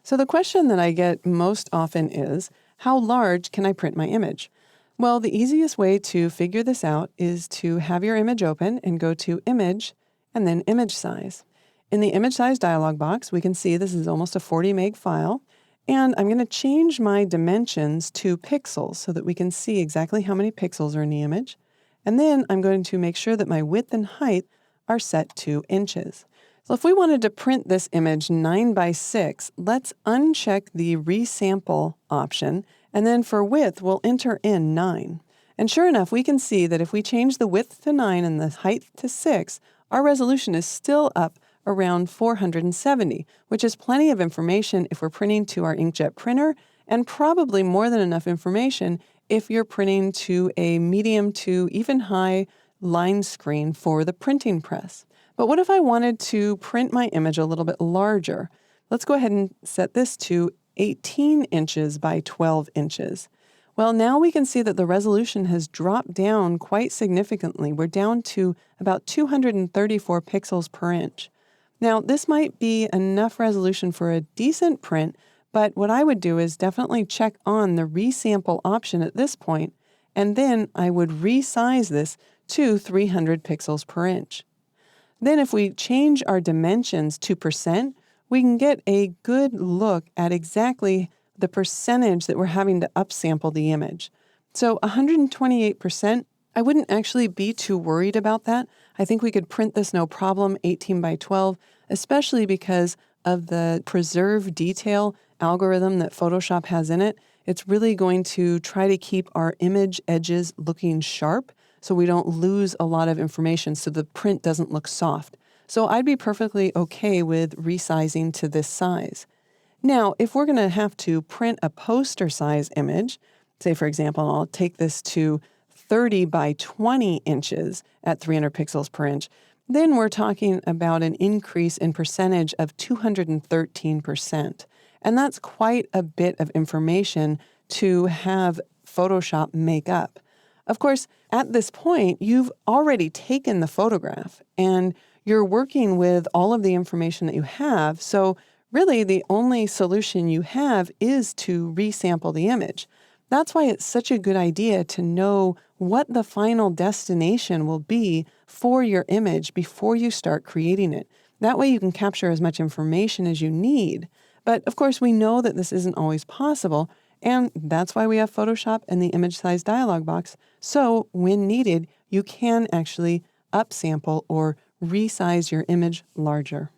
So the question that I get most often is, how large can I print my image? Well, the easiest way to figure this out is to have your image open and go to Image and then Image Size. In the Image Size dialog box, we can see this is almost a 40 meg file, and I'm going to change my dimensions to pixels so that we can see exactly how many pixels are in the image. And then I'm going to make sure that my width and height are set to inches. So if we wanted to print this image 9 by 6, let's uncheck the resample option, and then for width, we'll enter in 9. And sure enough, we can see that if we change the width to 9 and the height to 6, our resolution is still up around 470, which is plenty of information if we're printing to our inkjet printer, and probably more than enough information if you're printing to a medium to even high line screen for the printing press. But what if I wanted to print my image a little bit larger? Let's go ahead and set this to 18 inches by 12 inches. Well, now we can see that the resolution has dropped down quite significantly. We're down to about 234 pixels per inch. Now, this might be enough resolution for a decent print, but what I would do is definitely check on the resample option at this point, and then I would resize this to 300 pixels per inch. Then if we change our dimensions to percent, we can get a good look at exactly the percentage that we're having to upsample the image. So 128%, I wouldn't actually be too worried about that. I think we could print this no problem, 18 by 12, especially because of the preserve detail algorithm that Photoshop has in it. It's really going to try to keep our image edges looking sharp so we don't lose a lot of information so the print doesn't look soft. So I'd be perfectly okay with resizing to this size. Now, if we're going to have to print a poster size image, say for example, I'll take this to 30 by 20 inches at 300 pixels per inch, then we're talking about an increase in percentage of 213%. And that's quite a bit of information to have Photoshop make up. Of course, at this point, you've already taken the photograph and you're working with all of the information that you have. So really, the only solution you have is to resample the image. That's why it's such a good idea to know what the final destination will be for your image before you start creating it. That way you can capture as much information as you need. But of course, we know that this isn't always possible, and that's why we have Photoshop and the image size dialog box. So when needed, you can actually upsample or resize your image larger.